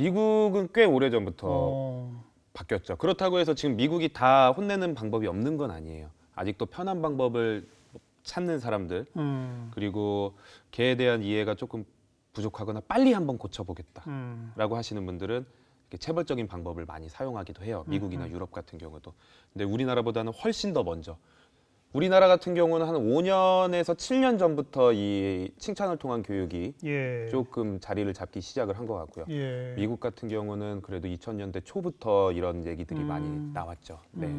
미국은 꽤 오래전부터 바뀌었죠. 그렇다고 해서 지금 미국이 다 혼내는 방법이 없는 건 아니에요. 아직도 편한 방법을 찾는 사람들, 그리고 개에 대한 이해가 조금 부족하거나 빨리 한번 고쳐보겠다라고 하시는 분들은 이렇게 체벌적인 방법을 많이 사용하기도 해요. 미국이나 유럽 같은 경우도. 근데 우리나라보다는 훨씬 더 먼저. 우리나라 같은 경우는 한 5년에서 7년 전부터 이 칭찬을 통한 교육이 조금 자리를 잡기 시작을 한 것 같고요. 미국 같은 경우는 그래도 2000년대 초부터 이런 얘기들이 많이 나왔죠. 네.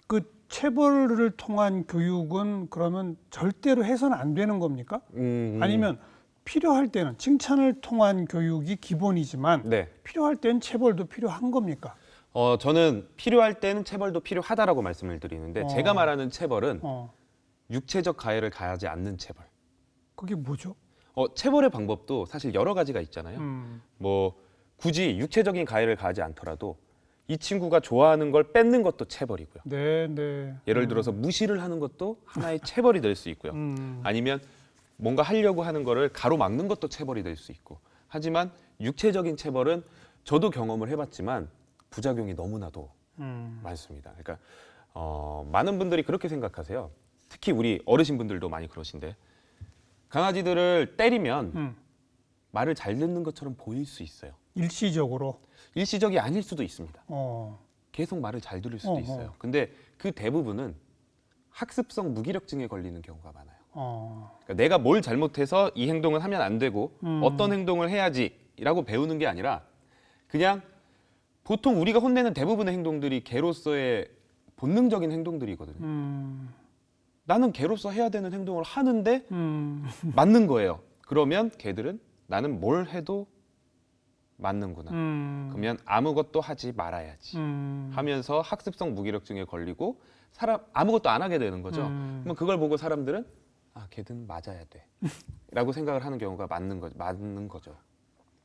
그 체벌을 통한 교육은 그러면 절대로 해서는 안 되는 겁니까? 아니면 필요할 때는 칭찬을 통한 교육이 기본이지만 네. 필요할 때는 체벌도 필요한 겁니까? 저는 필요할 때는 체벌도 필요하다라고 말씀을 드리는데 제가 말하는 체벌은 육체적 가해를 가하지 않는 체벌. 그게 뭐죠? 체벌의 방법도 사실 여러 가지가 있잖아요. 뭐 굳이 육체적인 가해를 가하지 않더라도 이 친구가 좋아하는 걸 뺏는 것도 체벌이고요. 네. 예를 들어서 무시를 하는 것도 하나의 체벌이 될 수 있고요. 아니면 뭔가 하려고 하는 거를 가로막는 것도 체벌이 될 수 있고. 하지만 육체적인 체벌은 저도 경험을 해봤지만 부작용이 너무나도 많습니다. 그러니까 많은 분들이 그렇게 생각하세요. 특히 우리 어르신분들도 많이 그러신데 강아지들을 때리면 말을 잘 듣는 것처럼 보일 수 있어요. 일시적으로. 일시적이 아닐 수도 있습니다. 계속 말을 잘 들을 수도 있어요. 근데 그 대부분은 학습성 무기력증에 걸리는 경우가 많아요. 그러니까 내가 뭘 잘못해서 이 행동을 하면 안 되고 어떤 행동을 해야지라고 배우는 게 아니라 그냥 보통 우리가 혼내는 대부분의 행동들이 개로서의 본능적인 행동들이거든요. 나는 개로서 해야 되는 행동을 하는데 맞는 거예요. 그러면 개들은 나는 뭘 해도 맞는구나. 그러면 아무것도 하지 말아야지 하면서 학습성 무기력증에 걸리고 아무것도 안 하게 되는 거죠. 그러면 그걸 보고 사람들은 걔는 맞아야 돼 라고 생각을 하는 경우가 맞는 거죠.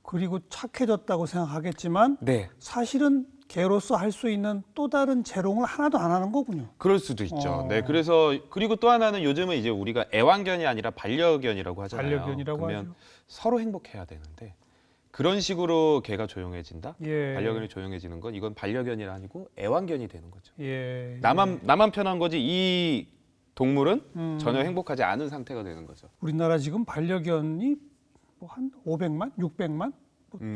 그리고 착해졌다고 생각하겠지만 네. 사실은 개로서 할 수 있는 또 다른 재롱을 하나도 안 하는 거군요. 그럴 수도 있죠. 네, 그리고 또 하나는 요즘은 이제 우리가 애완견이 아니라 반려견이라고 하잖아요. 반려견이라고 그러면 하죠. 서로 행복해야 되는데 그런 식으로 개가 조용해진다. 예. 반려견이 조용해지는 건 이건 반려견이 아니고 애완견이 되는 거죠. 예. 나만 편한 거지 이 동물은 전혀 행복하지 않은 상태가 되는 거죠. 우리나라 지금 반려견이 뭐 한 500만, 600만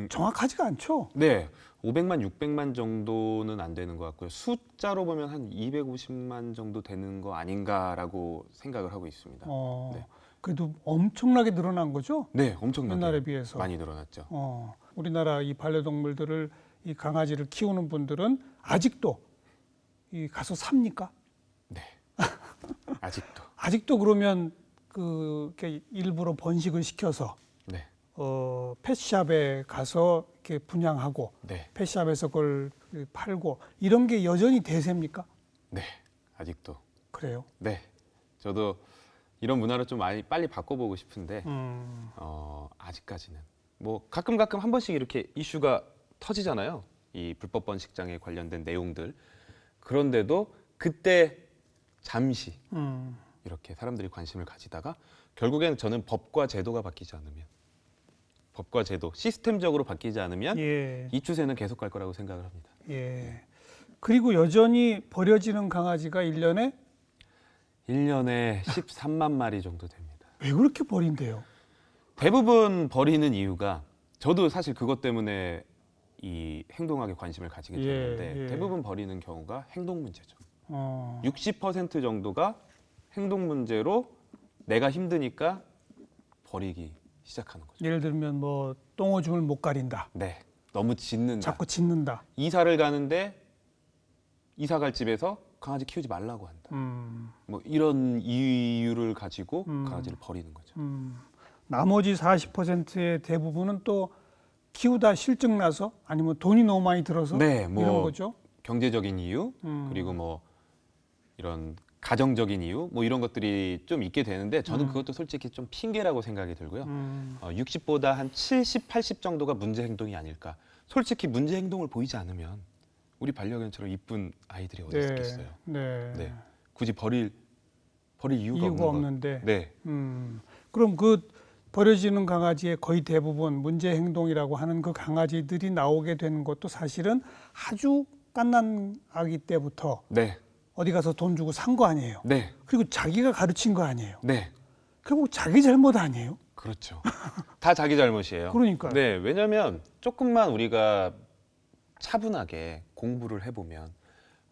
정확하지가 않죠. 네, 500만, 600만 정도는 안 되는 것 같고요. 숫자로 보면 한 250만 정도 되는 거 아닌가라고 생각을 하고 있습니다. 네. 그래도 엄청나게 늘어난 거죠. 네, 엄청나게 옛날에 비해서 많이 늘어났죠. 우리나라 이 반려동물들을 이 강아지를 키우는 분들은 아직도 이 가서 삽니까? 네, 아직도. 아직도 그러면 이렇게 일부러 번식을 시켜서 네. 펫샵에 가서 이렇게 분양하고 네. 펫샵에서 그걸 팔고 이런 게 여전히 대세입니까? 네, 아직도. 그래요? 네, 저도 이런 문화를 좀 빨리 바꿔보고 싶은데 아직까지는 뭐 가끔 한 번씩 이렇게 이슈가 터지잖아요. 이 불법 번식장에 관련된 내용들. 그런데도 그때 잠시 이렇게 사람들이 관심을 가지다가 결국에는 저는 법과 제도가 바뀌지 않으면 법과 제도, 시스템적으로 바뀌지 않으면 이 추세는 계속 갈 거라고 생각을 합니다. 예. 그리고 여전히 버려지는 강아지가 1년에 13만 마리 정도 됩니다. 왜 그렇게 버린대요? 대부분 버리는 이유가 저도 사실 그것 때문에 이 행동학에 관심을 가지게 됐는데 대부분 버리는 경우가 행동 문제죠. 60% 정도가 행동 문제로 내가 힘드니까 버리기 시작하는 거죠. 예를 들면 뭐 똥오줌을 못 가린다. 네, 너무 짖는다. 자꾸 짖는다. 이사를 가는데 이사 갈 집에서 강아지 키우지 말라고 한다. 뭐 이런 이유를 가지고 강아지를 버리는 거죠. 나머지 40%의 대부분은 또 키우다 실증 나서 아니면 돈이 너무 많이 들어서 네, 뭐 이런 거죠. 경제적인 이유 그리고 뭐 이런 가정적인 이유 뭐 이런 것들이 좀 있게 되는데 저는 그것도 솔직히 좀 핑계라고 생각이 들고요. 60보다 한 70, 80 정도가 문제 행동이 아닐까. 솔직히 문제 행동을 보이지 않으면 우리 반려견처럼 이쁜 아이들이 어디 있겠어요. 네. 굳이 버릴 이유가 없는데. 네. 그럼 그 버려지는 강아지의 거의 대부분 문제 행동이라고 하는 그 강아지들이 나오게 된 것도 사실은 아주 갓난 아기 때부터 네. 어디 가서 돈 주고 산 거 아니에요. 네. 그리고 자기가 가르친 거 아니에요. 네. 결국 자기 잘못 아니에요. 그렇죠. 다 자기 잘못이에요. 그러니까요. 네, 왜냐하면 조금만 우리가 차분하게 공부를 해보면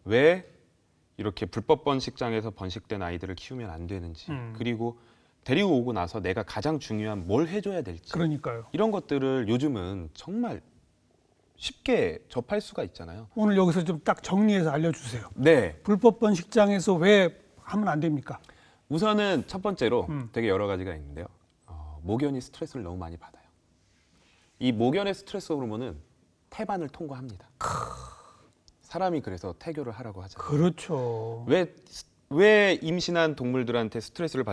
왜 이렇게 불법 번식장에서 번식된 아이들을 키우면 안 되는지, 그리고 데리고 오고 나서 내가 가장 중요한 뭘 해줘야 될지, 그러니까요. 이런 것들을 요즘은 정말 쉽게 접할 수가 있잖아요. 오늘 여기서 좀 딱 정리해서 알려주세요. 네, 불법 번식장에서 왜 하면 안 됩니까? 우선은 첫 번째로 되게 여러 가지가 있는데요. 모견이 스트레스를 너무 많이 받아요. 이 모견의 스트레스 호르몬은 태반을 통과합니다. 사람이 그래서 태교를 하라고 하잖아요. 그렇죠. 왜 임신한 동물들한테 스트레스를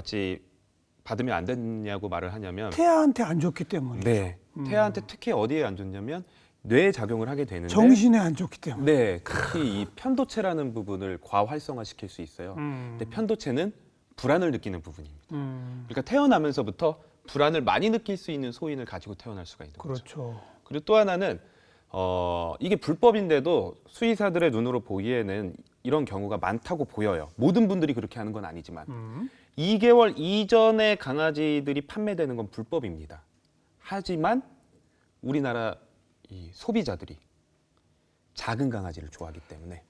받으면 안 되냐고 말을 하냐면, 태아한테 안 좋기 때문에. 네, 태아한테 특히 어디에 안 좋냐면 뇌에 작용을 하게 되는데, 정신에 안 좋기 때문에. 네, 특히 이 편도체라는 부분을 과활성화시킬 수 있어요. 근데 편도체는 불안을 느끼는 부분입니다. 그러니까 태어나면서부터 불안을 많이 느낄 수 있는 소인을 가지고 태어날 수가 있는 거죠. 그렇죠. 그리고 또 하나는 이게 불법인데도 수의사들의 눈으로 보기에는 이런 경우가 많다고 보여요. 모든 분들이 그렇게 하는 건 아니지만 2개월 이전에 강아지들이 판매되는 건 불법입니다. 하지만 우리나라 이 소비자들이 작은 강아지를 좋아하기 때문에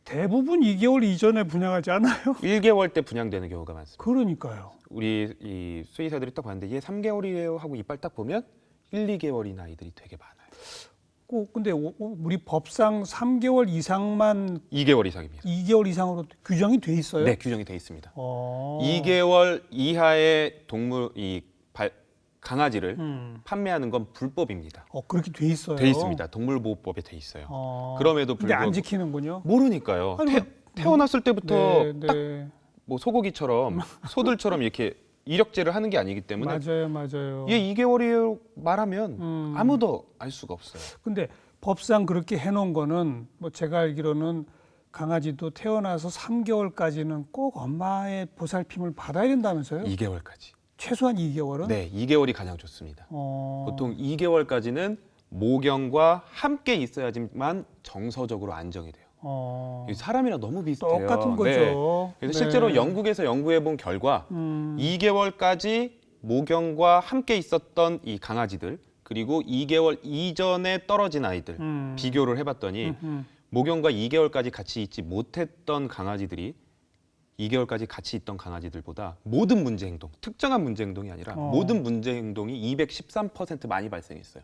대부분 2개월 이전에 분양하지 않아요? 1개월 때 분양되는 경우가 많습니다. 그러니까요. 우리 이 수의사들이 딱 봤는데 얘 3개월이에요 하고 이빨 딱 보면 1, 2개월인 아이들이 되게 많아요. 근데 우리 법상 3개월 이상만 2개월 이상입니다. 2개월 이상으로 규정이 돼 있어요? 네, 규정이 돼 있습니다. 2개월 2개월 이하의 강아지를 판매하는 건 불법입니다. 그렇게 돼 있어요? 돼 있습니다. 동물보호법에 돼 있어요. 그럼에도 근데 불구하고 안 지키는군요? 모르니까요. 아니, 태어났을 때부터 네, 딱 네. 뭐 소고기처럼 소들처럼 이렇게 이력제를 하는 게 아니기 때문에 맞아요. 얘 2개월이에요 말하면 아무도 알 수가 없어요. 근데 법상 그렇게 해놓은 거는 뭐 제가 알기로는 강아지도 태어나서 3개월까지는 꼭 엄마의 보살핌을 받아야 된다면서요? 2개월까지. 최소한 2개월은? 네, 2개월이 가장 좋습니다. 보통 2개월까지는 모경과 함께 있어야지만 정서적으로 안정이 돼요. 사람이랑 너무 비슷해요. 똑같은 거죠. 네. 그래서 실제로 영국에서 연구해 본 결과 2개월까지 모경과 함께 있었던 이 강아지들, 그리고 2개월 이전에 떨어진 아이들 비교를 해봤더니 모경과 2개월까지 같이 있지 못했던 강아지들이 2개월까지 같이 있던 강아지들보다 모든 문제 행동, 특정한 문제 행동이 아니라 모든 문제 행동이 213% 많이 발생했어요.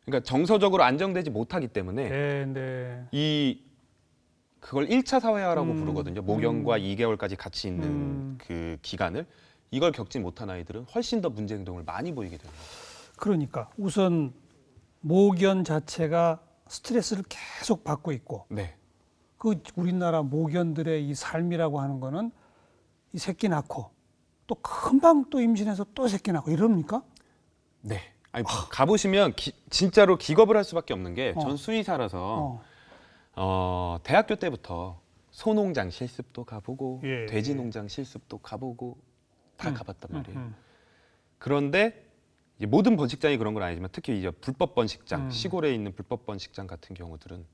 그러니까 정서적으로 안정되지 못하기 때문에 그걸 1차 사회화라고 부르거든요. 모경과 2개월까지 같이 있는 그 기간을, 이걸 겪지 못한 아이들은 훨씬 더 문제 행동을 많이 보이게 됩니다. 그러니까 우선 모견 자체가 스트레스를 계속 받고 있고, 네. 그 우리나라 모견들의 이 삶이라고 하는 거는 이 새끼 낳고 또 금방 또 임신해서 또 새끼 낳고 이럽니까? 네. 아니, 가보시면 진짜로 기겁을 할 수밖에 없는 게, 전 수의사라서 대학교 때부터 소농장 실습도 가보고 돼지 농장 실습도 가보고 다 가봤단 말이에요. 그런데 이제 모든 번식장이 그런 건 아니지만 특히 이제 불법 번식장, 시골에 있는 불법 번식장 같은 경우들은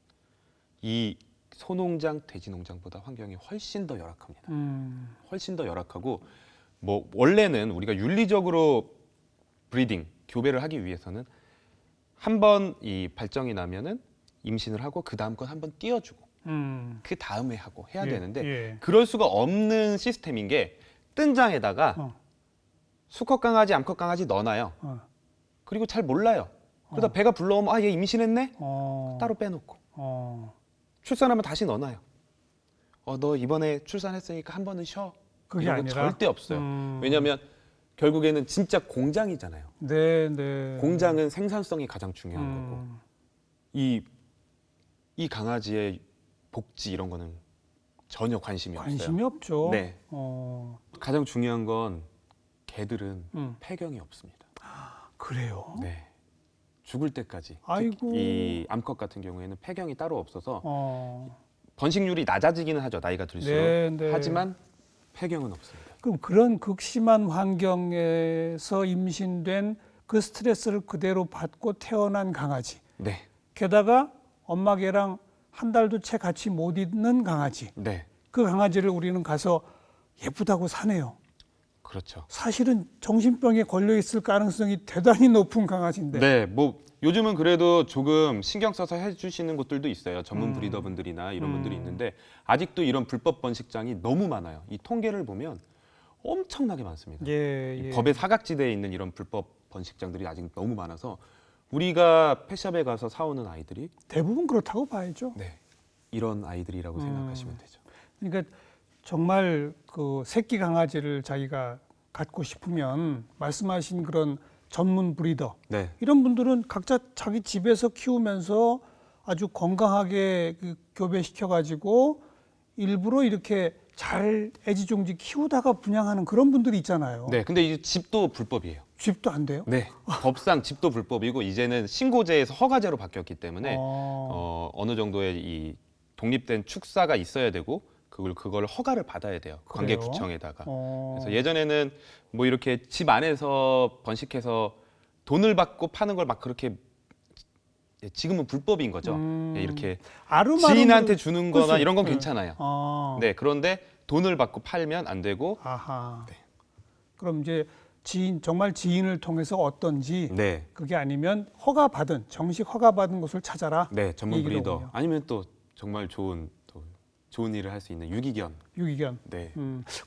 이 소농장, 돼지 농장보다 환경이 훨씬 더 열악합니다. 훨씬 더 열악하고, 뭐 원래는 우리가 윤리적으로 브리딩, 교배를 하기 위해서는 한 번 이 발정이 나면은 임신을 하고 그 다음 건 한 번 띄워주고 그 다음에 하고 해야 되는데 그럴 수가 없는 시스템인 게, 뜬장에다가 수컷 강아지, 암컷 강아지 넣어놔요. 그리고 잘 몰라요. 그러다 배가 불러오면 얘 임신했네? 따로 빼놓고 출산하면 다시 넣어놔요. 너 이번에 출산했으니까 한 번은 쉬어. 그게 이런 거 아니라? 절대 없어요. 왜냐하면 결국에는 진짜 공장이잖아요. 네. 공장은 생산성이 가장 중요한 거고, 이 강아지의 복지 이런 거는 전혀 관심이 관심이 없어요. 없죠. 네. 가장 중요한 건 개들은 폐경이 없습니다. 그래요? 네. 죽을 때까지. 아이고. 이 암컷 같은 경우에는 폐경이 따로 없어서 번식률이 낮아지기는 하죠. 나이가 들수록. 네. 하지만 폐경은 없습니다. 그럼 그런 극심한 환경에서 임신된 그 스트레스를 그대로 받고 태어난 강아지. 네. 게다가 엄마 개랑 한 달도 채 같이 못 있는 강아지. 네. 그 강아지를 우리는 가서 예쁘다고 사네요. 그렇죠. 사실은 정신병에 걸려 있을 가능성이 대단히 높은 강아지인데. 네, 뭐 요즘은 그래도 조금 신경 써서 해주시는 곳들도 있어요. 전문 브리더분들이나 이런 분들이 있는데 아직도 이런 불법 번식장이 너무 많아요. 이 통계를 보면 엄청나게 많습니다. 이 법의 사각지대에 있는 이런 불법 번식장들이 아직 너무 많아서 우리가 펫샵에 가서 사오는 아이들이 대부분 그렇다고 봐야죠. 네, 이런 아이들이라고 생각하시면 되죠. 그러니까 정말 그 새끼 강아지를 자기가 갖고 싶으면 말씀하신 그런 전문 브리더 네, 이런 분들은 각자 자기 집에서 키우면서 아주 건강하게 그 교배시켜 가지고 일부러 이렇게 잘 애지중지 키우다가 분양하는 그런 분들이 있잖아요. 네, 근데 이 집도 불법이에요. 집도 안 돼요? 네, 법상 집도 불법이고 이제는 신고제에서 허가제로 바뀌었기 때문에 어느 정도의 이 독립된 축사가 있어야 되고 그걸 허가를 받아야 돼요. 관계구청에다가. 그래서 예전에는 뭐 이렇게 집 안에서 번식해서 돈을 받고 파는 걸 막 그렇게 지금은 불법인 거죠. 이렇게 지인한테 주는 거나 이런 건 괜찮아요. 네, 그런데 돈을 받고 팔면 안 되고. 아하. 네. 그럼 이제 정말 지인을 통해서 어떤지 네. 그게 아니면 정식 허가받은 곳을 찾아라. 네, 전문 브리더. 얘기로군요. 아니면 또 정말 좋은 일을 할 수 있는 유기견. 유기견. 네.